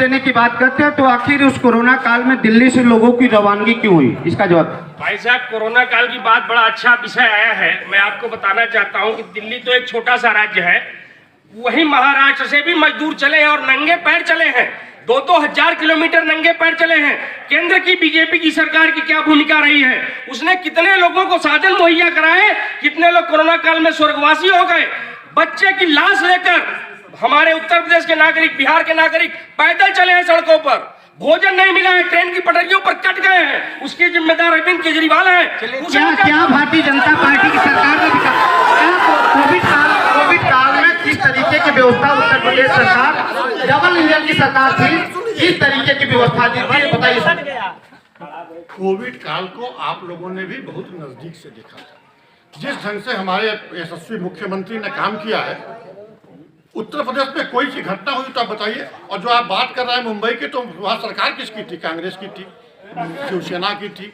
देने की बात करते हैं तो आखिर उस कोरोना काल में दिल्ली से लोगों की रवानगी क्यों हुई, इसका जवाब। भाई साहब, कोरोना काल की बात बड़ा अच्छा विषय आया है। मैं आपको बताना चाहता हूं कि दिल्ली तो एक छोटा सा राज्य है, वहीं महाराष्ट्र से भी मजदूर चले हैं और नंगे पैर चले हैं। 2-2 हजार किलोमीटर नंगे पैर चले हैं। केंद्र की बीजेपी की सरकार की क्या भूमिका रही है? उसने कितने लोगों को साधन मुहैया कराए, कितने लोग कोरोना काल में स्वर्गवासी हो गए। बच्चे की लाश लेकर हमारे उत्तर प्रदेश के नागरिक, बिहार के नागरिक पैदल चले हैं सड़कों पर। भोजन नहीं मिला है, ट्रेन की पटरियों पर कट गए हैं। उसके जिम्मेदार अरविंद केजरीवाल है। क्या भारतीय जनता पार्टी की सरकार ने कोविड काल में किस तरीके की व्यवस्था उत्तर प्रदेश सरकार, डबल इंजन की सरकार थी, किस तरीके की व्यवस्था दी थी, बताइए सर। कोविड काल को आप लोगों ने भी बहुत नजदीक से देखा था। जिस ढंग से हमारे यशस्वी मुख्यमंत्री ने काम किया है, उत्तर प्रदेश में कोई सी घटना हुई तो आप बताइए। और जो आप बात कर रहे हैं मुंबई की, तो वहाँ सरकार किसकी थी? कांग्रेस की थी, शिवसेना की थी,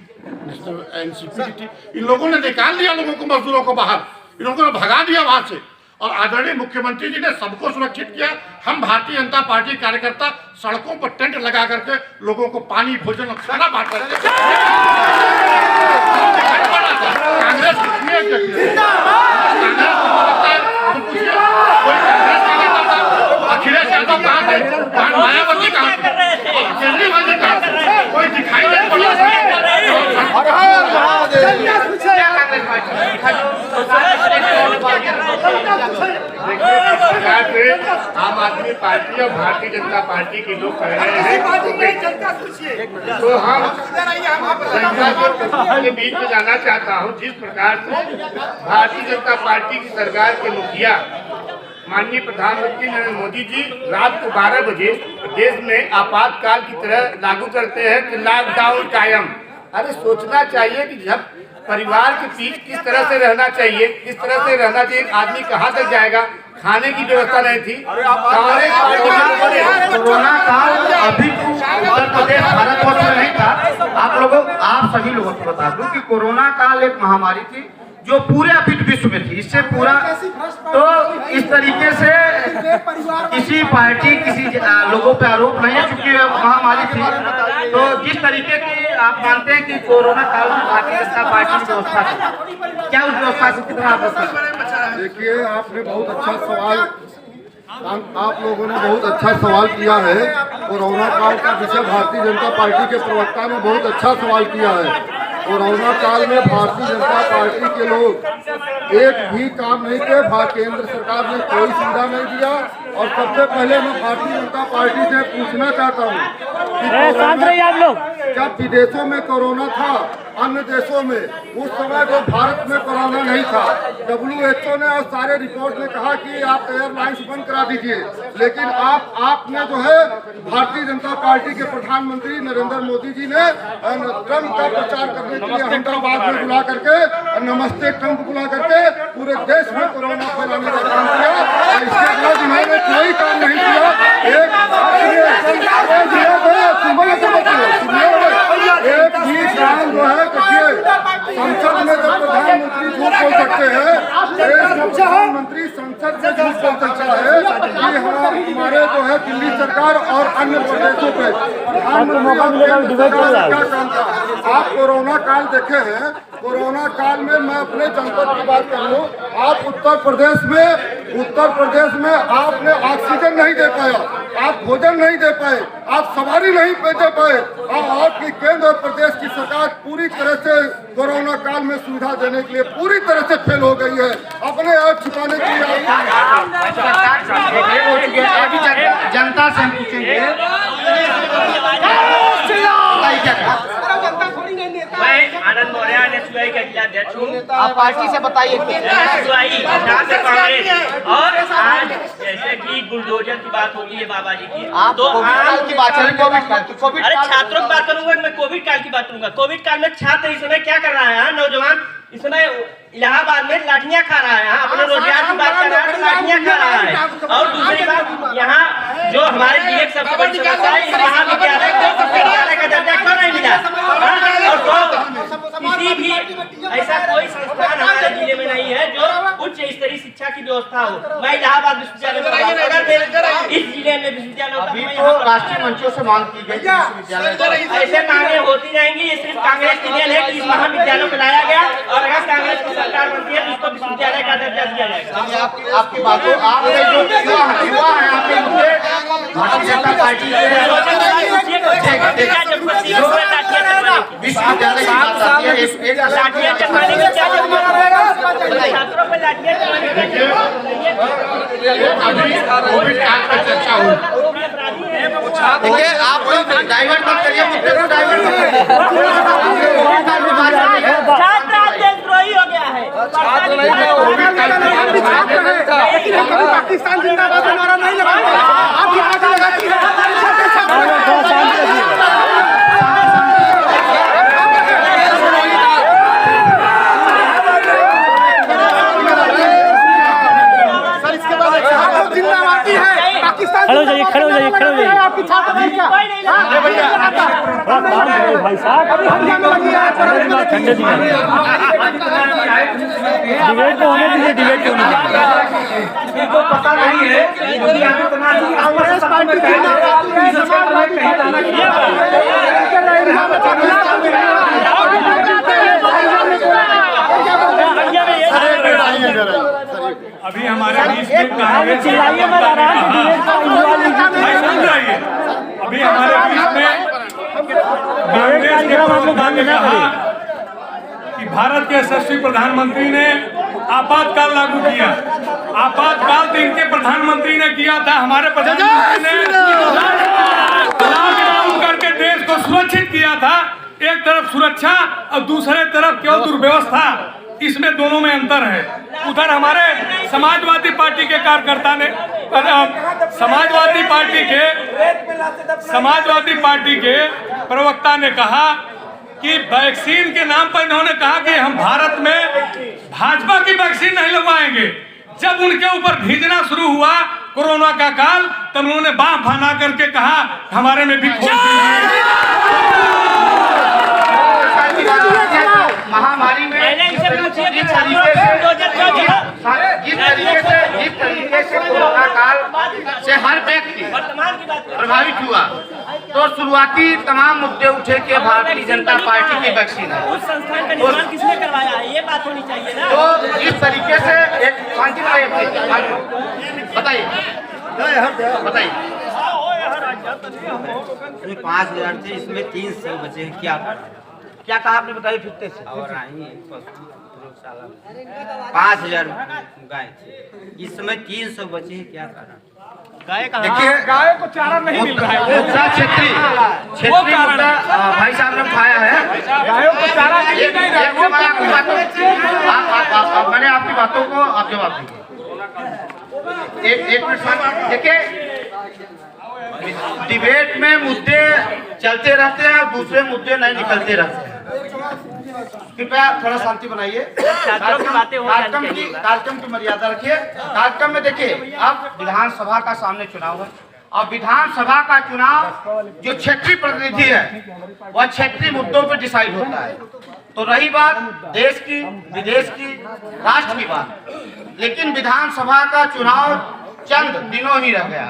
एनसीपी की थी। इन लोगों ने निकाल दिया लोगों को, मजदूरों को बाहर, इन लोगों ने भगा दिया वहां से। और आदरणीय मुख्यमंत्री जी ने सबको सुरक्षित किया। हम भारतीय जनता पार्टी कार्यकर्ता सड़कों पर टेंट लगा करके लोगों को पानी, भोजन और खाना बांट रहे थे। अखिलेश यादव कहाँ थे? मायावती कहाँ थे? केजरीवाल जी कहाँ थे? कोई दिखाई नहीं पड़ा। आम आदमी पार्टी और भारतीय जनता पार्टी के लोग कह रहे हैं, तो हम जनता के बीच में जाना चाहता हूं। जिस प्रकार से भारतीय जनता पार्टी की सरकार के मुखिया माननीय प्रधानमंत्री नरेंद्र मोदी जी रात को 12 बजे देश में आपातकाल की तरह लागू करते हैं कि लॉकडाउन कायम। अरे सोचना चाहिए कि जब परिवार के बीच किस तरह से रहना चाहिए, किस तरह से रहना चाहिए। आदमी कहाँ तक जाएगा? खाने की व्यवस्था नहीं थी। कोरोना काल अभी उत्तर प्रदेश भारतवर्ष में नहीं था। आप सभी लोगों को बता दूं कि कोरोना काल एक महामारी थी जो पूरे अभी विश्व में थी। इससे पूरा तो इस तरीके से किसी पार्टी, किसी लोगों पे आरोप नहीं है, क्योंकि महामारी थी। तो जिस तरीके की आप मानते हैं कि कोरोना काल में भारतीय जनता पार्टी की व्यवस्था थी, क्या उस व्यवस्था से कितना आप? देखिए, आपने बहुत अच्छा सवाल, आप लोगों ने बहुत अच्छा सवाल किया है। कोरोना काल का विषय भारतीय जनता पार्टी के प्रवक्ता ने बहुत अच्छा सवाल किया है। कोरोना काल में भारतीय जनता पार्टी के लोग एक भी काम नहीं किए। केंद्र सरकार ने कोई सुविधा नहीं दिया। और सबसे पहले मैं भारतीय जनता पार्टी से पूछना चाहता हूँ कि जब विदेशों में कोरोना था, अन्य देशों में, उस समय तो भारत में कोरोना नहीं था। WHO ने और सारे रिपोर्ट ने कहा कि आप एयरलाइंस बंद करा दीजिए, लेकिन आपने जो है भारतीय जनता पार्टी के प्रधानमंत्री नरेंद्र मोदी जी ने ट्रंप का प्रचार करने के लिए अहमदाबाद में बुला करके नमस्ते ट्रंप बुला करके पूरे देश में कोरोना फैलाने का काम किया। इसके बाद उन्होंने कोई काम नहीं किया। एक भी काम जो है, संसद में जब प्रधानमंत्री झूठ बोल सकते हैं, प्रधानमंत्री संसद में झूठ बोल सकता है कि हमारे जो है दिल्ली सरकार और अन्य प्रदेशों पे प्रधानमंत्री क्या काम था। आप कोरोना काल देखे हैं। कोरोना काल में मैं अपने जनपद की बात कर लूं, आप उत्तर प्रदेश में आपने ऑक्सीजन नहीं दे पाया, आप भोजन नहीं दे पाए, आप सवारी नहीं दे पाए। आपकी केंद्र और प्रदेश की सरकार पूरी तरह से कोरोना काल में सुविधा देने के लिए पूरी तरह से फेल हो गई है। अपने आप छुपाने के लिए जनता से हम पूछेंगे, मैं आनंद मौर्य एसयूआई का जिलाध्यक्ष हूँ। आप पार्टी से बताइए। और आज जैसे कि बुलडोजर की बात होती है बाबा जी की, आप तो कोविड काल की बात करें, कोविड अरे छात्रों की बात करूंगा, मैं कोविड काल की बात करूंगा। कोविड काल में छात्र इस समय क्या कर रहा है? नौजवान इस समय इलाहाबाद में लाठियां खा रहा है, अपने रोजगार की बात कर रहा है, लाठियां खा रहा है। और दूसरी बात, यहाँ जो हमारे डीएक सबसे बड़ी समस्या है, इस महाविद्यालय को विद्यालय का दर्जा क्यों नहीं मिला? और किसी भी ऐसा कोई संस्थान हमारे जिले में नहीं है जो उच्च स्तरीय शिक्षा की व्यवस्था हो। मैं इलाहाबाद विश्वविद्यालय में पढ़ा हूं। अगर मेरे इस जिले में विश्वविद्यालय होता अभी तो मैं तो यहाँ पर राष्ट्रीय मंचों से मांग की गई विश्वविद्यालय। ऐसे मांगे होती रहेंगी। ये सिर्फ कांग्रेस की देन है कि इस महाविद्यालय को लाया गया, और अगर कांग्रेस की सरकार बनती है तो इसको विश्वविद्यालय का दर्जा दिया जाएगा। आपकी बातों आपके जो युवा है आपके मुद्दे भारतीय जनता पार्टी के विश्वविद्यालय की बात आती है। लाठियां चलवाने की क्या जरूरत है? छात्रों पर लाठियां चलवाने की क्या अभी कोविड काल पर चर्चा हुई। देखिए आप लोग डाइवर्ट मत करिए, मुद्दे को डाइवर्ट मत करिए। छात्र आज देशद्रोही हो गया है। पाकिस्तान जिंदाबाद हमारा नहीं लगाएगा। आप यहाँ का लगाती है। खड़े हो जाइए, खड़े हो जाइए, खड़े हो जाइए। आपकी छात्र नहीं क्या? भाई साहब अभी हम क्या लगी है? डिबेट तो होने दीजिए, डिबेट तो होने दीजिए। इनको पता नहीं है कि कांग्रेस पार्टी की अभी हमारे बीच में कांग्रेस चिल्लाइए मत, आराम से डिबेट का एंजॉय लीजिए। अभी हमारे बीच में कांग्रेस के प्रवक्ता ने कहा कि भारत के यशस्वी प्रधानमंत्री ने आपातकाल लागू किया। आपातकाल तो इनके प्रधानमंत्री ने किया था। हमारे प्रधानमंत्री ने लॉकडाउन करके देश को सुरक्षित किया था। एक तरफ सुरक्षा और दूसरे तरफ केवल दुर्व्यवस्था, इसमें दोनों में अंतर है। उधर हमारे समाजवादी पार्टी के कार्यकर्ता ने समाजवादी पार्टी के प्रवक्ता ने कहा कि वैक्सीन के नाम पर इन्होंने कहा कि हम भारत में भाजपा की वैक्सीन नहीं लगवाएंगे। जब उनके ऊपर भेजना शुरू हुआ कोरोना का काल, तब उन्होंने बाह फना करके कहा हमारे में भी खोल दीजिए। महामारी में जिस तरीके से कोरोना काल से हर व्यक्ति प्रभावित हुआ, तो शुरुआती तमाम मुद्दे उठे कि भारतीय जनता पार्टी की वैक्सीन है। उस संस्थान का निर्माण किसने करवाया है? ये बात होनी चाहिए ना। तो इस तरीके से एक शांति बताइए 5,000 थे, इसमें 300 बचे हैं। क्या कहा आपने? बताइए फिफ्ते से। और 5,000 गाय थे, इसमें 300 बचे हैं। क्या कारण? देखिए गाय को चारा नहीं मिल रहा है। मुद्दा क्षेत्रीय मुद्दा भाई साहब ने उठाया है। गायों को चारा नहीं मिल रहा है। मैंने आपकी बातों को आप जवाब दीजिए। एक मिनट देखिए, डिबेट में मुद्दे चलते रहते हैं और दूसरे मुद्दे नहीं निकलते रहते हैं। कृपया थोड़ा शांति बनाइए। कार्यक्रम की मर्यादा रखिए। कार्यक्रम में देखिए, अब विधानसभा का सामने चुनाव है। अब विधानसभा का चुनाव जो क्षेत्रीय प्रतिनिधि है वह क्षेत्रीय मुद्दों पर डिसाइड होता है। तो रही बात देश की, विदेश की, राष्ट्र की बात, लेकिन विधानसभा का चुनाव चंद दिनों ही रह गया,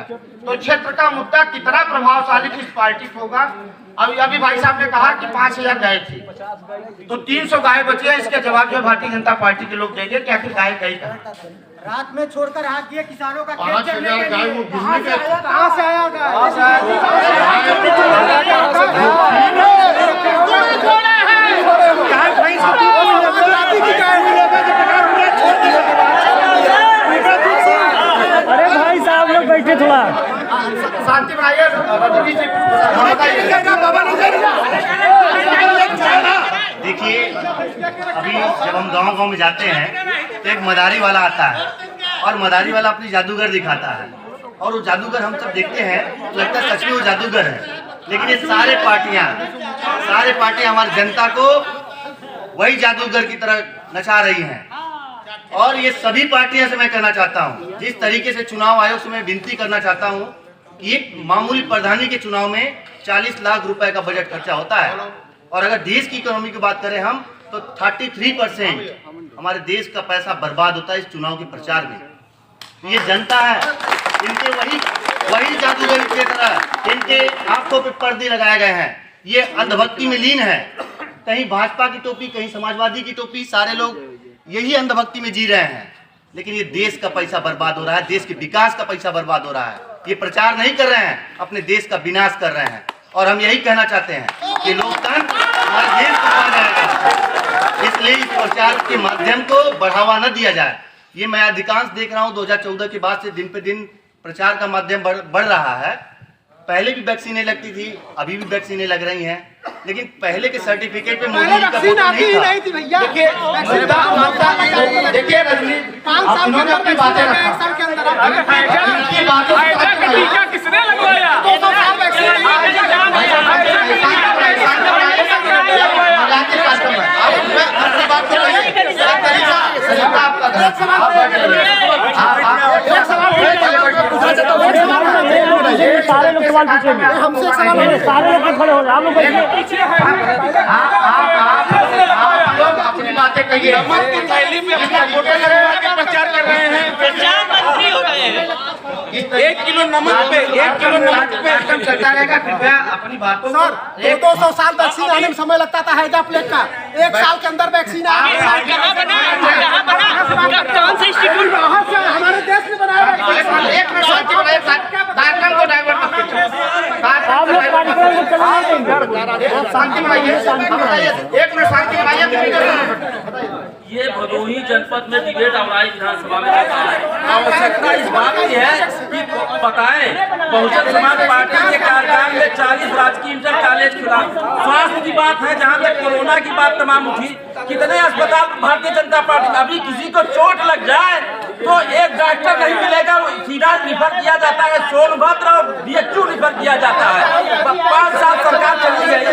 तो क्षेत्र का मुद्दा कितना प्रभावशाली किस पार्टी को होगा। अभी भाई साहब ने कहा कि 5,000 गाय थी, तो 300 गाय बची है। इसके जवाब जो भारतीय जनता पार्टी के लोग देंगे कि आखिर गाय गई कहाँ? रात में छोड़कर हाथ दिए किसानों का 5,000 गाय वो गिरने के कहाँ से आया गाय? अरे भाई साहब लोग बैठे, थोड़ा शांति बनाइए। देखिए, अभी जब हम गांव में जाते हैं तो एक मदारी वाला आता है और मदारी वाला अपनी जादूगर दिखाता है, और वो जादूगर हम सब देखते हैं तो लगता है सच में वो जादूगर है। लेकिन ये सारे पार्टियां हमारी जनता को वही जादूगर की तरह नचा रही हैं। और ये सभी पार्टियां से मैं कहना चाहता हूं, जिस तरीके से चुनाव आयोग से मैं विनती करना चाहता हूं कि एक मामूली प्रधानी के चुनाव में 40 लाख रुपए का बजट खर्चा होता है, और अगर देश की इकोनॉमी की बात करें हम तो 33% हमारे देश का पैसा बर्बाद होता है इस चुनाव के प्रचार में। तो ये जनता है, इनके वही जादूगर की तरह इनके आंखों पे पर्दे लगाए गए हैं। ये अंधभक्ति में लीन है, कहीं भाजपा की टोपी, कहीं समाजवादी की टोपी, सारे लोग यही अंधभक्ति में जी रहे हैं। लेकिन ये देश का पैसा बर्बाद हो रहा है, देश के विकास का पैसा बर्बाद हो रहा है। ये प्रचार नहीं कर रहे हैं, अपने देश का विनाश कर रहे हैं। और हम यही कहना चाहते हैं कि लोकतंत्र हमारे देश को खा जाएगा, इसलिए इस प्रचार के माध्यम को बढ़ावा न दिया जाए। ये मैं अधिकांश देख रहा हूँ 2014 के बाद से दिन पे दिन प्रचार का माध्यम बढ़ रहा है। पहले भी वैक्सीनें लगती थी, अभी भी वैक्सीनें लग रही हैं, लेकिन पहले के सर्टिफिकेट पे मोदी जी का फोटो नहीं था। देखिए रजनी, इन्होंने अपनी बातें रखा, टीका किसने लगवाया? सारे लोग सवाल पूछेंगे, हमसे सवाल नहीं, सारे लोग खड़े हो जाए, आप लोग बैठिए। आप लोग अपनी बातें कहिए। प्रचार कर रहे हैं, प्रचार मंत्री हो गए हैं। 1 किलो नमक पे 1 किलो नमक पे चलता रहेगा। कृपया अपनी बातों सर 200 साल वैक्सीन आने में समय लगता था हैजा प्लेट का, 1 साल के अंदर वैक्सीन आ गया। कौन सा इंस्टीट्यूट हमारे देश में बनाया एक मिनट शांति बनाइए, कार्यक्रम को डाइवर्ट मत कीजिए। आप लोग कार्यक्रम को चला देंगे, शांति बनाइए, एक मिनट शांति बनाइए। ये भदोही जनपद में डिबेट अवराई विधानसभा में आवश्यकता इस बात की है कि बताएं बहुजन समाज पार्टी के कार्यकाल में 40 राजकीय इंटर कॉलेज खुला। स्वास्थ्य की बात है, जहां तक कोरोना की बात तमाम उठी, कितने अस्पताल भारतीय जनता पार्टी, अभी किसी को चोट लग जाए तो एक डॉक्टर नहीं मिलेगा, सीधा रिफर किया जाता है सोनभद्र और DHU रिफर किया जाता है। 5 साल सरकार चली गई,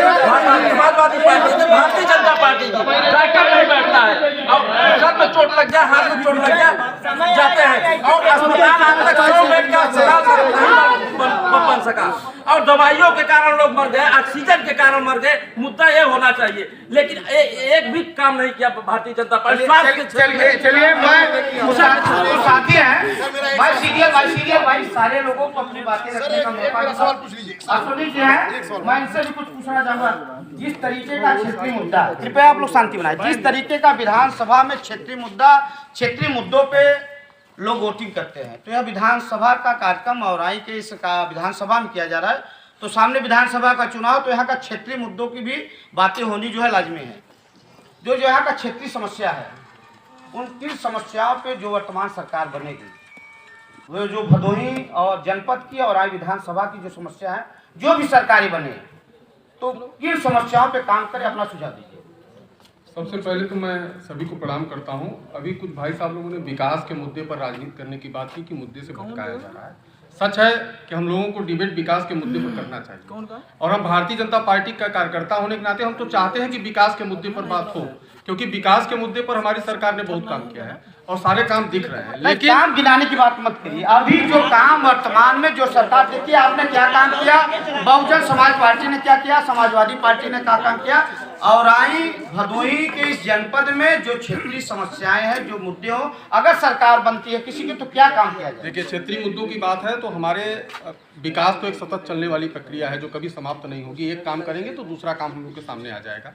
समाजवादी पार्टी की, भारतीय जनता पार्टी की, डॉक्टर नहीं बैठता है। और सर में चोट लग जाए, हाथ में चोट लग जाए, जाते हैं और अस्पताल आज तक 100 बेड का अस्पताल नहीं बन सका और दवाइयों के कारण लोग मर गए, ऑक्सीजन के कारण मर गए। मुद्दा ये होना चाहिए, लेकिन एक भी काम नहीं किया भारतीय जनता पार्टी। चलिए, मैं साथी हैं भाई, सारे लोगों को अपनी बातें रखने का मौका। सवाल पूछ लीजिए। सुनील जी हैं, मैं इनसे भी कुछ पूछना चाहूंगा। जिस तरीके का क्षेत्रीय मुद्दा, कृपया आप लोग शांति बनाए, जिस तरीके का विधानसभा में क्षेत्रीय मुद्दों पे लोग वोटिंग करते हैं, तो यह विधानसभा का कार्यक्रम और आई के इस विधानसभा में किया जा रहा है, तो सामने विधानसभा का चुनाव, तो यहाँ का क्षेत्रीय मुद्दों की भी बातें होनी जो है लाजमी है। जो यहाँ का क्षेत्रीय समस्या है, उन 3 समस्याओं पे जो वर्तमान सरकार बनेगी, वो जो भदोही और जनपद की और आई विधानसभा की जो समस्या है, जो भी सरकारी बने, तो किन समस्याओं पे काम करें, अपना सुझाव दीजिए। सबसे पहले तो मैं सभी को प्रणाम करता हूं। अभी कुछ भाई साहब लोगों ने विकास के मुद्दे पर राजनीति करने की बात की कि मुद्दे से भटकाया जा रहा है। सच है कि हम लोगों को डिबेट विकास के मुद्दे पर करना चाहिए, और हम भारतीय जनता पार्टी का कार्यकर्ता होने के नाते हम तो चाहते हैं कि विकास के मुद्दे पर बात हो, क्योंकि विकास के मुद्दे पर हमारी सरकार ने बहुत काम किया है और सारे काम दिख रहे हैं। लेकिन काम गिनाने की बात मत करिए, अभी जो काम वर्तमान में जो सरकार देखिए, आपने क्या काम किया, बहुजन समाज पार्टी ने क्या किया, समाजवादी पार्टी ने क्या काम किया, और आई भदोही के इस जनपद में जो क्षेत्रीय समस्याएं हैं, जो मुद्दे हो, अगर सरकार बनती है किसी की, तो क्या काम किया जाए। देखिए, क्षेत्रीय मुद्दों की बात है तो हमारे विकास तो एक सतत चलने वाली प्रक्रिया है जो कभी समाप्त नहीं होगी। एक काम करेंगे तो दूसरा काम हम लोग के सामने आ जाएगा।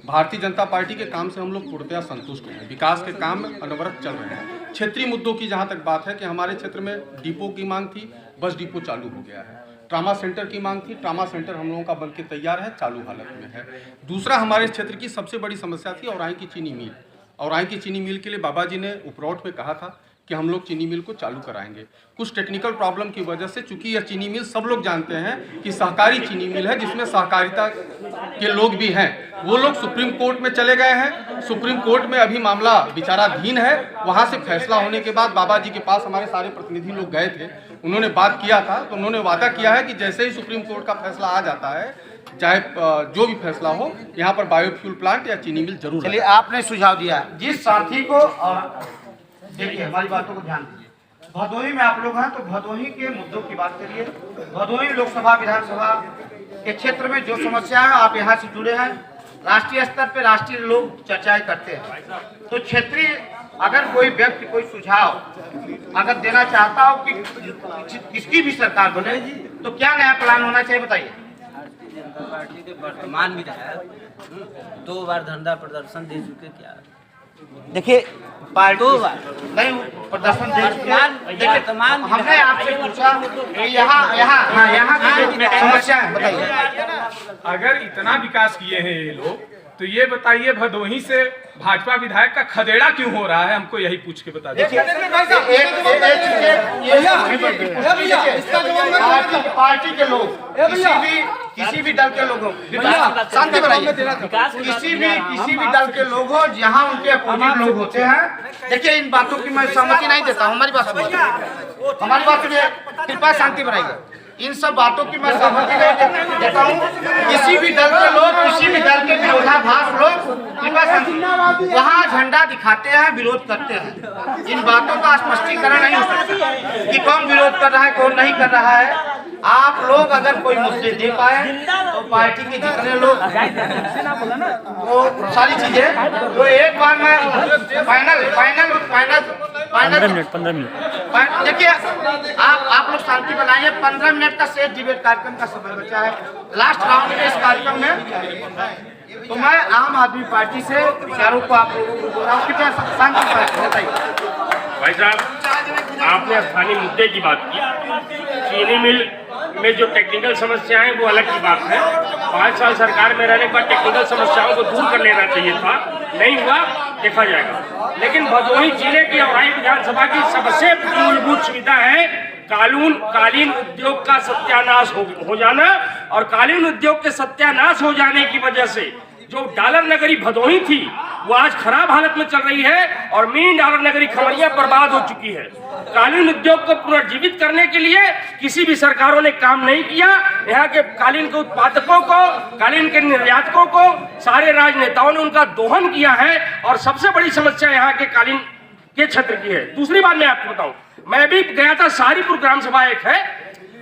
भारतीय जनता पार्टी के काम से हम लोग पूर्णतया संतुष्ट हैं, विकास के काम अनवरत चल रहे हैं। क्षेत्रीय मुद्दों की जहां तक बात है कि हमारे क्षेत्र में डिपो की मांग थी, बस डिपो चालू हो गया है। ट्रामा सेंटर की मांग थी, ट्रामा सेंटर हम लोगों का बनके तैयार है, चालू हालत में है। दूसरा, हमारे क्षेत्र की सबसे बड़ी समस्या थी औराई की चीनी मिल। औराई की चीनी मिल के लिए बाबा जी ने उपरोट में कहा था कि हम लोग चीनी मिल को चालू कराएंगे। कुछ टेक्निकल प्रॉब्लम की वजह से, चूंकि यह चीनी मिल सब लोग जानते हैं कि सहकारी चीनी मिल है जिसमें सहकारिता के लोग भी हैं, वो लोग सुप्रीम कोर्ट में चले गए हैं। सुप्रीम कोर्ट में अभी मामला विचाराधीन है। वहां से फैसला होने के बाद बाबा जी के पास हमारे सारे प्रतिनिधि लोग गए थे, उन्होंने बात किया था, तो उन्होंने वादा किया है कि जैसे ही सुप्रीम कोर्ट का फैसला आ जाता है, चाहे जो भी फैसला हो, यहाँ पर बायोफ्यूल प्लांट या चीनी मिल जरूर। चलिए, आपने सुझाव दिया, जिस साथी को, और देखिए हमारी बातों को ध्यान दीजिए, भदोही में आप लोग हैं तो भदोही के मुद्दों की बात करिए। भदोही लोकसभा विधानसभा के क्षेत्र में जो समस्या है, आप यहाँ से जुड़े हैं, राष्ट्रीय स्तर पे राष्ट्रीय लोग चर्चाएं करते हैं, तो क्षेत्रीय अगर कोई व्यक्ति कोई सुझाव अगर देना चाहता हो कि किसकी भी सरकार बने तो क्या नया प्लान होना चाहिए, बताइए। जनता पार्टी के वर्तमान विधायक 2 बार धरना प्रदर्शन दे चुके, क्या देखिए पार्टी नहीं प्रदर्शन दे चुके। देखिए हमने आपसे पूछा कि यहाँ की समस्या है, बताइए। अगर इतना विकास किए हैं ये लोग, तो ये बताइए भदोही से भाजपा विधायक का खदेड़ा क्यों हो रहा है, हमको यही पूछ के बता दीजिए। पार्टी के लोग किसी भी दल के लोगों शांति बनाइए, किसी भी दल के लोग हो जहाँ उनके अपोजिट लोग होते हैं। देखिए इन बातों की मैं सहमति नहीं देता हूँ, हमारी बात सुनिए, कृपया शांति बनाइए। इन सब बातों की मैं सहमति नहीं देता हूँ। किसी भी दल के लोग, किसी भी दल के विरोधाभास लोग वहाँ झंडा दिखाते हैं, विरोध करते हैं। इन बातों का स्पष्टीकरण नहीं हो सकता कि कौन विरोध कर रहा है कौन नहीं कर रहा है। आप लोग अगर कोई मुद्दे दे पाए तो पार्टी के जितने लोग वो सारी चीजें तो एक बार मैं फाइनल 15 मिनट देखिए आप लोग शांति बनाइए। 15 मिनट का शेष डिबेट कार्यक्रम का समय बचा है, लास्ट राउंड में इस कार्यक्रम में। तो मैं आम आदमी पार्टी से विचारों को आप लोगों को बोल रहा हूँ, कृपया शांति बताइए। भाई साहब, आपने स्थानीय मुद्दे की बात की, चीनी मिल में जो टेक्निकल समस्याएं वो अलग की बात है। 5 साल सरकार में रहने के बाद टेक्निकल समस्याओं को दूर कर लेना चाहिए था, नहीं हुआ, देखा जाएगा। लेकिन भदोही जिले की औराई विधानसभा की सबसे मूलभूत सुविधा है कालीन उद्योग का सत्यानाश हो जाना, और कालीन उद्योग के सत्यानाश हो जाने की वजह से जो डॉलर नगरी भदोही थी वो आज खराब हालत में चल रही है, और मिनी डॉलर नगरी खमरिया बर्बाद हो चुकी है। कालीन उद्योग को पुनर्जीवित करने के लिए किसी भी सरकारों ने काम नहीं किया। यहाँ के कालीन के उत्पादकों को, कालीन के निर्यातकों को, सारे राजनेताओं ने उनका दोहन किया है, और सबसे बड़ी समस्या यहाँ के कालीन के क्षेत्र की है। दूसरी बात मैं आपको बताऊं, मैं भी गया था, सारीपुर ग्राम सभा एक है,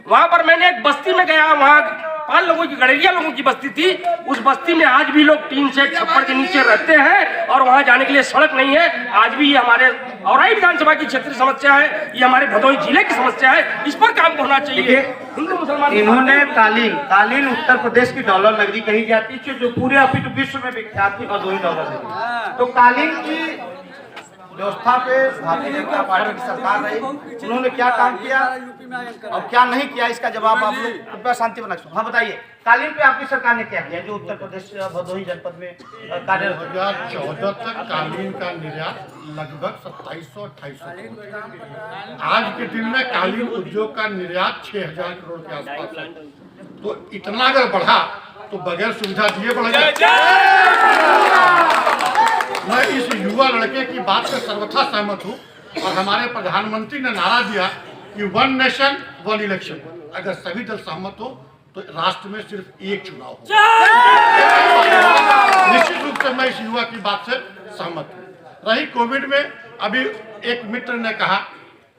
वहां पर मैंने एक बस्ती में गया, वहां 5 लोगों की, गड़ेरिया लोगों की बस्ती थी। उस बस्ती में आज भी लोग टीन शेड छप्पड़ के नीचे रहते हैं, और वहां जाने के लिए सड़क नहीं है। आज भी ये हमारे औराई विधानसभा की क्षेत्रीय समस्या है, ये हमारे भदोही जिले की समस्या है, इस पर काम होना चाहिए। हिंदू मुसलमान इन्होंने कालीन उत्तर प्रदेश की डॉलर नगरी कही जाती है, जो पूरे अपितु विश्व में विख्यात थी भदोही डॉलर नगरी। तो कालीन की व्यवस्था पे भारतीय जनता पार्टी की सरकार रही, उन्होंने क्या काम किया और क्या नहीं किया, इसका जवाब आप लोग कृपया शांति बना। हाँ बताइए, कालीन पे आपकी सरकार ने क्या किया जो उत्तर प्रदेश भदोही जनपद में कार्यरत? 2014 तक कालीन का निर्यात लगभग 2700-2800 आज के दिन में कालीन उद्योग का निर्यात 6000 करोड़ के आसपास है। तो इतना अगर बढ़ा तो बगैर सुविधा दिए बढ़ेगा। मैं इस युवा लड़के की बात से सर्वथा सहमत हूँ, और हमारे प्रधानमंत्री ने नारा दिया कि 1 नेशन 1 इलेक्शन। अगर सभी दल सहमत हो तो राष्ट्र में सिर्फ एक चुनाव हो। निश्चित रूप से मैं इस युवा की बात से सहमत हूँ। रही कोविड में, अभी एक मित्र ने कहा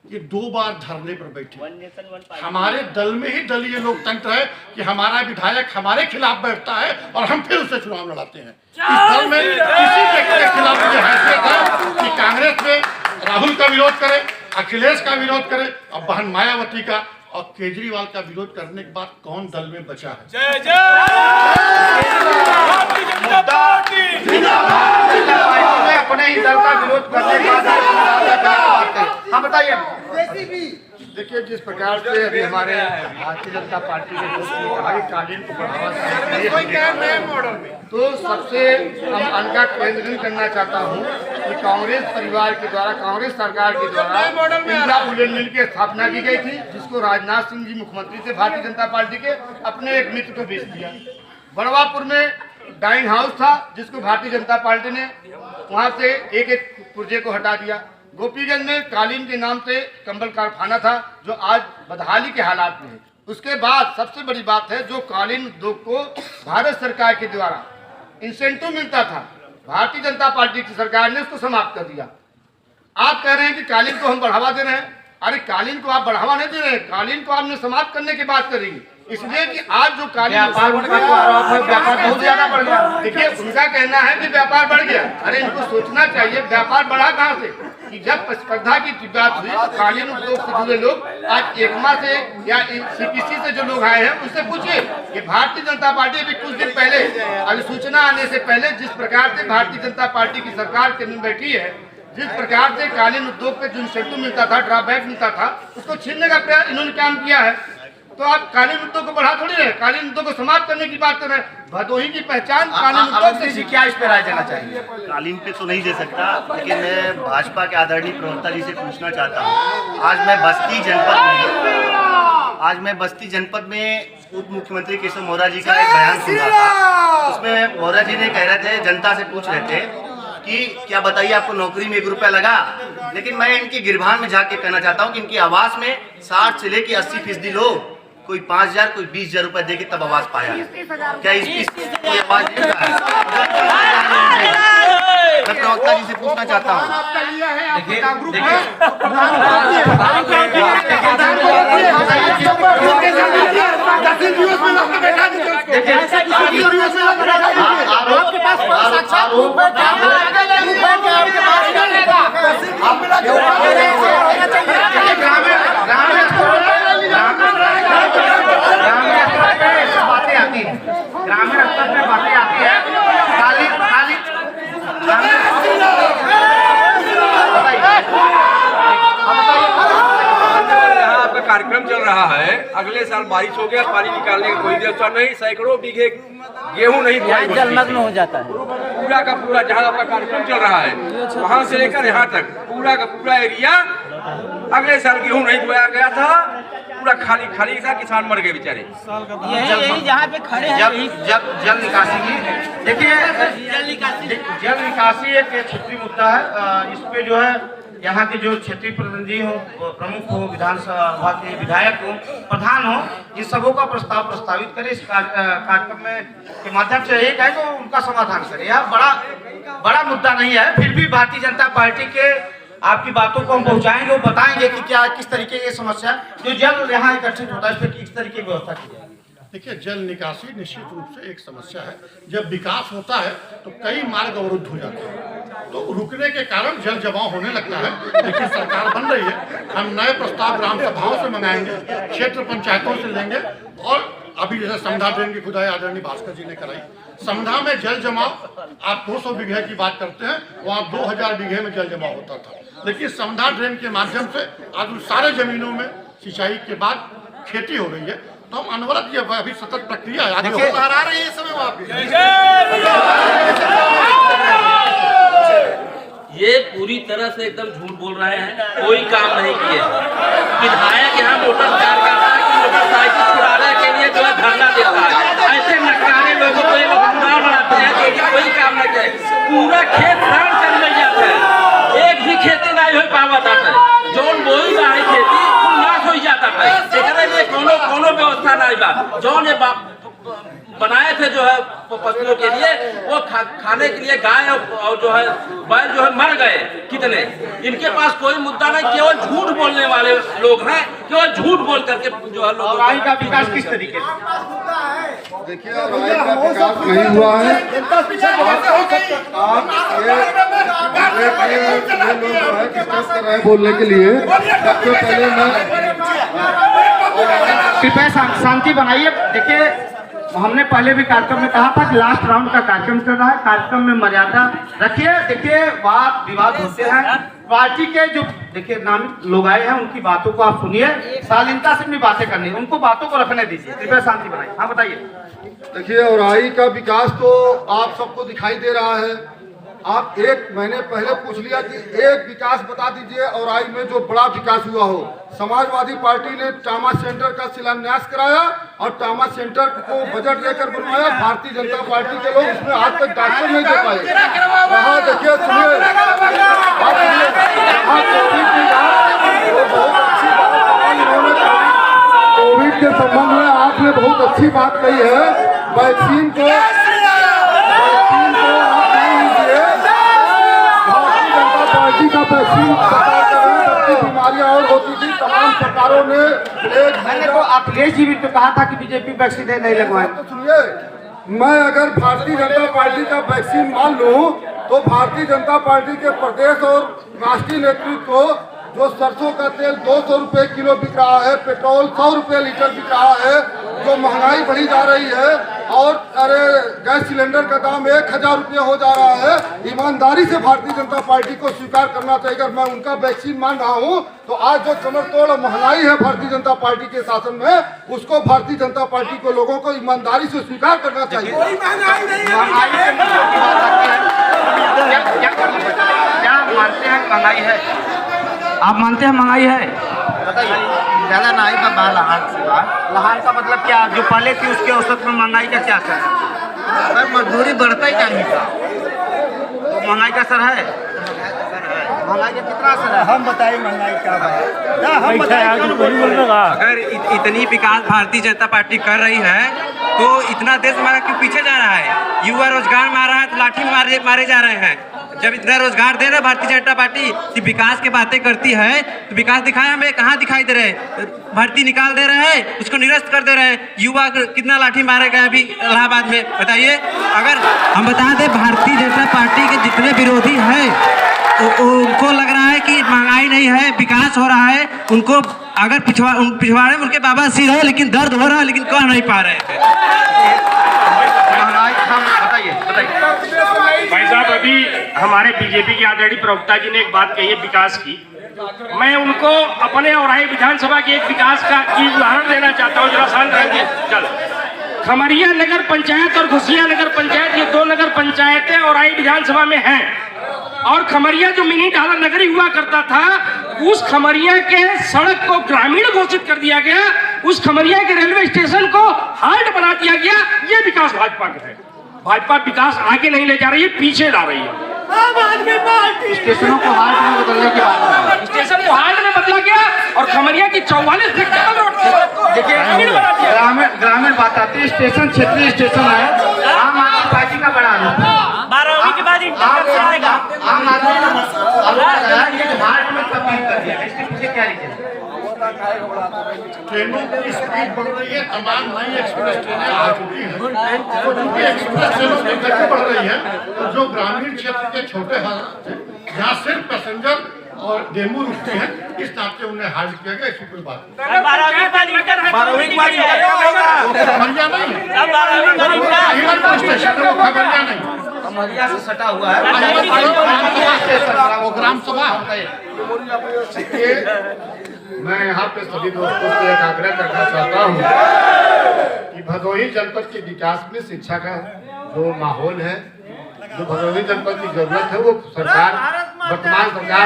कि 2 बार धरने पर बैठे। हमारे दल में ही दलीय लोकतंत्र है कि हमारा विधायक हमारे खिलाफ बैठता है और हम फिर उससे चुनाव लड़ाते हैं। इस दल में किसी व्यक्ति के खिलाफ मुझे हैसियत है कि कांग्रेस में राहुल का विरोध करे, अखिलेश का विरोध करे, और बहन मायावती का और केजरीवाल का विरोध करने के बाद कौन दल में बचा है? जय जय अपने ही दल का विरोध करने के बाद। हाँ बताइए। देखिए, जिस प्रकार से अभी हमारे भारतीय जनता पार्टी के दोस्त ने कहा कि कालीन को बढ़ावा देने, तो सबसे हम अनका केंद्रित करना चाहता हूँ कि कांग्रेस परिवार के द्वारा, कांग्रेस सरकार के द्वारा इंदिरा वुलन मिल की स्थापना की गई थी, जिसको राजनाथ सिंह जी मुख्यमंत्री थे भारतीय जनता पार्टी के, अपने एक मित्र को बेच दिया। बड़वापुर में डाइंग हाउस था, जिसको भारतीय जनता पार्टी ने वहाँ से एक पुर्जे को हटा दिया। गोपीगंज में कालीन के नाम से कंबल कारखाना था, जो आज बदहाली के हालात में है। उसके बाद सबसे बड़ी बात है, जो कालीन उद्योग को भारत सरकार के द्वारा इंसेंटिव मिलता था, भारतीय जनता पार्टी की सरकार ने उसको समाप्त कर दिया। आप कह रहे हैं कि कालीन को हम बढ़ावा दे रहे हैं। अरे कालीन को आप बढ़ावा नहीं दे रहे हैं, कालीन को आपने समाप्त करने की बात कर रही है। इसलिए कि आज जो काली व्यापार बढ़ गया, आरोप है व्यापार बहुत ज्यादा बढ़ गया। देखिए उनका कहना है कि व्यापार बढ़ गया। अरे इनको सोचना चाहिए व्यापार बढ़ा कहाँ से, कि जब स्पर्धा की बात हुई तो कालीन उद्योग से जुड़े लोग आज एकमा से या सीपीसी से जो लोग आए हैं उससे पूछिए कि भारतीय जनता पार्टी अभी कुछ दिन पहले अधिसूचना आने से पहले जिस प्रकार से भारतीय जनता पार्टी की सरकार के में बैठी है, जिस प्रकार से कालीन उद्योग पे जो इंसेंटिव मिलता था, ड्रॉबैक मिलता था, उसको छीनने का प्रयास इन्होंने काम किया है। तो आप कालीन उद्योग को बढ़ा थोड़ी रहे, कालीन उद्योग को समाप्त करने की बात कर रहे हैं। भदोही की पहचान कालीन उद्योग से। क्या इस पे राय देना चाहिए? कालीन पे तो नहीं दे सकता, लेकिन मैं भाजपा के आदरणीय प्रवक्ता जी से पूछना चाहता हूँ। आज मैं बस्ती जनपद में उप मुख्यमंत्री केशव मौर्य जी का एक बयान सुन रहा था। उसमें मौर्य जी ने कह रहे थे, जनता से पूछ रहे थे कि क्या बताइए आपको नौकरी में 1 रुपया लगा। लेकिन मैं इनके गिरबान में जाके कहना चाहता हूँ कि इनकी आवास में 60 से लेकर 80% लोग कोई 5,000 कोई 20,000 रुपए देके तब आवाज पाया है। क्या इस कोई आवाज नहीं उठा है? मैं प्रवक्ता जी से पूछना चाहता हूँ। ग्रामीण स्तर पे बातें आती है। यहाँ आपका कार्यक्रम चल रहा है, अगले साल बारिश हो गया, पानी निकालने का कोई व्यवस्था नहीं, सैकड़ों बीघे गेहूं नहीं जलमग्न हो जाता है। पूरा का पूरा जहाँ आपका कार्यक्रम चल रहा है वहाँ से लेकर यहाँ तक पूरा का पूरा एरिया, अगले साल गेहूं नहीं बोया गया था, पूरा खाली खाली था, किसान मर गए बेचारे। यही जहाँ पे खड़े हैं जल निकासी की देखिए, जल निकासी एक क्षेत्रीय मुद्दा है। इस पे जो है यहाँ के जो क्षेत्रीय प्रतिनिधि हो, प्रमुख हो, विधानसभा के विधायक हो, प्रधान हो, इन सबों का प्रस्ताव प्रस्तावित करें इस कार्यक्रम में के माध्यम से। एक है तो उनका समाधान करें। यह बड़ा मुद्दा नहीं है, फिर भी भारतीय जनता पार्टी के आपकी बातों को हम पहुंचाएंगे, वो बताएंगे कि क्या किस तरीके की समस्या जो जल यहाँ एकत्रित होता है, इस पर किस तरीके की व्यवस्था की जाएगी। देखिए जल निकासी निश्चित रूप से एक समस्या है। जब विकास होता है तो कई मार्ग अवरुद्ध हो जाते हैं, तो रुकने के कारण जल जमाव होने लगता है। लेकिन सरकार बन रही है, हम नए प्रस्ताव ग्राम सभाओं से मंगाएंगे, क्षेत्र पंचायतों से लेंगे। और अभी जैसे समधा ड्रेन की खुदाई आदरणीय भास्कर जी ने कराई, समधा में जल जमाव आप 200 बीघे की बात करते हैं, वहाँ 2000 बीघे में जल जमाव होता था। लेकिन समधा ड्रेन के माध्यम से आज उन सारे जमीनों में सिंचाई के बाद खेती हो रही है। तो हम अनवरत ये अभी सतत प्रक्रिया है, आ रही है इस समय वहाँ पे। ये पूरी तरह से एकदम झूठ बोल रहे हैं, कोई काम नहीं किए। विधायक यहाँ मोटर कार करता है कि मोटरसाइकिल छुड़ाने के लिए जो है धरना देता है। ऐसे नकारे लोगों को ये लोग गुमराह बनाते हैं कि कोई काम नहीं करे। पूरा खेत धान चल नहीं जाता है, एक भी खेती नहीं हो पाता है। जौन बोई रहा है खेती नाश हो जाता है, एकरे लिए कोनो व्यवस्था नहीं बा। जौन ये बनाए थे जो है पशुओं के लिए, वो खाने के लिए गाय और जो है बैल जो है मर गए कितने। इनके पास कोई मुद्दा नहीं, केवल झूठ बोलने वाले लोग हैं, केवल झूठ बोल करके जो है लोगों का विकास किस तरीके से? देखिए राय का विकास नहीं हुआ है। बोलने के लिए सबसे पहले मैं कृपया शांति बनाइए। देखिए हमने पहले भी कार्यक्रम में कहा था कि लास्ट राउंड का कार्यक्रम चल रहा है, कार्यक्रम में मर्यादा रखिए। देखिए वाद विवाद होते हैं, पार्टी के जो देखिए नामित लोग आए हैं उनकी बातों को आप सुनिए, शालीनता से अपनी बातें करनी है, उनको बातों को रखने दीजिए। कृपया शांति बनाइए। हाँ बताइए। देखिए औराई का विकास तो आप सबको दिखाई दे रहा है। आप मैंने पहले पूछ लिया कि एक विकास बता दीजिए औराई में जो बड़ा विकास हुआ हो। समाजवादी पार्टी ने ट्रामा सेंटर का शिलान्यास कराया और ट्रामा सेंटर को बजट लेकर बनवाया। भारतीय जनता पार्टी के लोग उसमें आज तक डॉक्टर नहीं दे पाए। वहाँ देखिए सुनिए, कोविड के संबंध में आपने बहुत अच्छी बात कही है। वैक्सीन को भारतीय जनता पार्टी का वैक्सीन बीमारियां और होती थी, तमाम सरकारों ने मैंने तो अखिलेश जी भी तो कहा था कि बीजेपी वैक्सीन नहीं लगवाए। तो सुनिए, मैं अगर भारतीय जनता पार्टी का वैक्सीन मान लूं तो भारतीय जनता पार्टी के प्रदेश और राष्ट्रीय नेतृत्व को जो सरसों का तेल 200 रुपए किलो बिक रहा है, पेट्रोल 100 रुपए लीटर बिक रहा है, जो महंगाई बढ़ी जा रही है और अरे गैस सिलेंडर का दाम 1000 रुपये हो जा रहा है, ईमानदारी से भारतीय जनता पार्टी को स्वीकार करना चाहिए। अगर मैं उनका वैक्सीन मान रहा हूं तो आज जो कमर तोड़ महंगाई है भारतीय जनता पार्टी के शासन में, उसको भारतीय जनता पार्टी को लोगों को ईमानदारी से स्वीकार करना चाहिए। क्या मानते हैं महंगाई है? आप मानते हैं महंगाई है? बताइए। ज्यादा नहीं का लहान का मतलब क्या, जो पहले थी उसके औसत में महंगाई का क्या असर है? सर मजदूरी बढ़ता ही नहीं था, तो महंगाई का असर है। महंगाई का कितना असर है? हम बताइए महंगाई क्या है? हम बताइए। अगर इतनी विकास भारतीय जनता पार्टी कर रही है तो इतना देश हमारा क्यों पीछे जा रहा है? युवा रोजगार मार रहा है तो लाठी मारे जा रहे हैं। जब इतना रोजगार दे रहे भारतीय जनता पार्टी, कि विकास की बातें करती है तो विकास दिखाए हमें, कहाँ दिखाई दे रहे हैं? भर्ती निकाल दे रहे हैं, उसको निरस्त कर दे रहे हैं। युवा कितना लाठी मारे गए अभी इलाहाबाद में, बताइए। अगर हम बता दें भारतीय जनता पार्टी के जितने विरोधी हैं उनको लग रहा है कि महंगाई नहीं है, विकास हो रहा है। उनको अगर पिछवाड़े में उनके बाबा सिर है लेकिन दर्द हो रहा है, लेकिन कह नहीं पा रहे थे। भाई साहब, अभी हमारे बीजेपी के आदरणीय प्रवक्ता जी ने एक बात कही है विकास की। मैं उनको अपने औराई विधानसभा की एक विकास का उदाहरण देना चाहता हूँ। जरा शांत रहिए। चल, खमरिया नगर पंचायत और घुसिया नगर पंचायत, ये 2 नगर पंचायतें औराई विधानसभा में हैं। और खमरिया जो मिनी ढाला नगरी हुआ करता था, उस खमरिया के सड़क को ग्रामीण घोषित कर दिया गया, उस खमरिया के रेलवे स्टेशन को हाल्ट बना दिया गया। ये विकास भाजपा का है। भाजपा विकास आगे नहीं ले जा रही है, पीछे ला रही है। स्टेशनों को हाल्ट में बदलने की बात है। स्टेशन को हाल्ट में बदला गया और खमरिया की 44 ग्रामीण बात आती है। स्टेशन क्षेत्रीय स्टेशन है, आम आदमी पार्टी का बड़ा आरोप है। 12वीं के बाद आम आदमी हाल्ट में तब्दील कर दिया, इसके पीछे क्या रीजन? ट्रेनों की स्पीड बढ़ रही है, तमाम नई एक्सप्रेस ट्रेनें आ चुकी हैं। तो चूंकि एक्सप्रेस ट्रेनों की गति बढ़ रही है, तो जो ग्रामीण क्षेत्र के छोटे हालात हैं जहाँ सिर्फ पैसेंजर और डेमू रुकते हैं, इस नाते उन्हें हाल्ट किया गया। ऐसी कोई बात नहीं। 12वीं के बाद इंटर है। खबरिया नहीं है, स्टेशन है, वो खबरिया नहीं, खमरिया से सटा हुआ है। वो ग्राम सभा। मैं यहाँ पे सभी दोस्तों से एक आग्रह करना चाहता हूँ कि भदोही जनपद के विकास में शिक्षा का जो माहौल है, जो भदोही जनपद की जरूरत है, वो सरकार, वर्तमान सरकार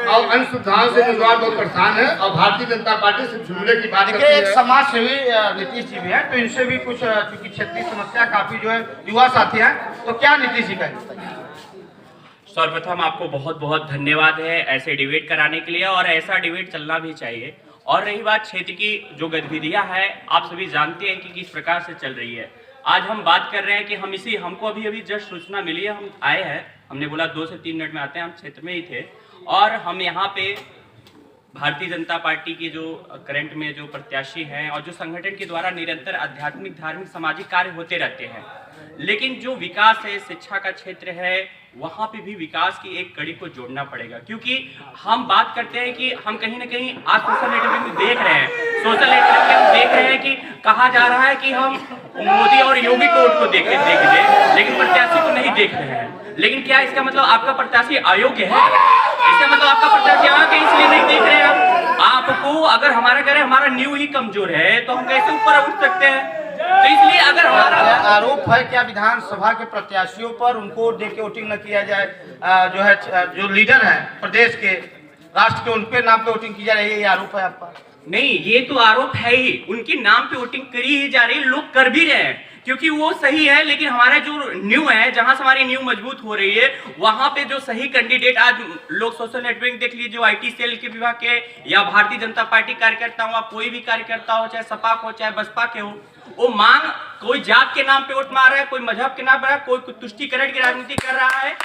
और अन्य सुविधाओं से उम्मीदवार बहुत परेशान है और भारतीय जनता पार्टी सिर्फ जुमले की बात करती है। एक समाज सेवी नीतीश जी भी है, तो इनसे भी कुछ, क्योंकि क्षेत्रीय समस्या काफी जो है युवा साथी हैं, तो क्या नीतीश जी का? सर्वप्रथम आपको बहुत बहुत धन्यवाद है ऐसे डिबेट कराने के लिए, और ऐसा डिबेट चलना भी चाहिए। और रही बात क्षेत्र की जो गतिविधियां हैं, आप सभी जानते हैं कि किस प्रकार से चल रही है। आज हम बात कर रहे हैं कि हमको अभी जस्ट सूचना मिली है, हम आए हैं, हमने बोला 2 से 3 मिनट में आते हैं, हम क्षेत्र में ही थे और हम यहाँ पे भारतीय जनता पार्टी के जो करंट में जो प्रत्याशी हैं और जो संगठन के द्वारा निरंतर आध्यात्मिक, धार्मिक, सामाजिक कार्य होते रहते हैं, लेकिन जो विकास है, शिक्षा का क्षेत्र है, वहाँ पे भी विकास की एक कड़ी को जोड़ना पड़ेगा। क्योंकि हम बात करते हैं कि हम कहीं ना कहीं आज सोशल नेटवर्क में देख रहे हैं कि कहा जा रहा है कि हम मोदी और योगी को वोट को देख रहे, लेकिन प्रत्याशी को नहीं देख रहे हैं। लेकिन क्या इसका मतलब आपका प्रत्याशी अयोग्य है? इसका मतलब आपका प्रत्याशी अयोग्य इसलिए नहीं देख रहे हैं आपको? अगर हमारा कह रहे हमारा न्यू ही कमजोर है तो हम कैसे ऊपर उठ सकते हैं? तो इसलिए अगर हमारा आरोप है क्या विधानसभा के प्रत्याशियों पर, उनको देख के वोटिंग न किया जाए, जो है जो लीडर है प्रदेश के, राष्ट्र के, उनके नाम पे वोटिंग की जा रही है, ये आरोप है आपका? नहीं, ये तो आरोप है ही, उनके नाम पे वोटिंग करी ही जा रही है, लोग कर भी रहे हैं। क्योंकि वो सही है, लेकिन हमारा जो न्यू है, जहां से हमारी न्यू मजबूत हो रही है, वहां पे जो सही कैंडिडेट, आज लोग सोशल नेटवर्क देख लीजिए, जो IT सेल के विभाग के या भारतीय जनता पार्टी कार्यकर्ता हो, कोई भी कार्यकर्ता हो, चाहे सपा हो चाहे बसपा के हो, वो मांग कोई जात के नाम पे वोट मार रहा है, कोई मजहब के नाम पर, कोई तुष्टिकरण की राजनीति कर रहा है।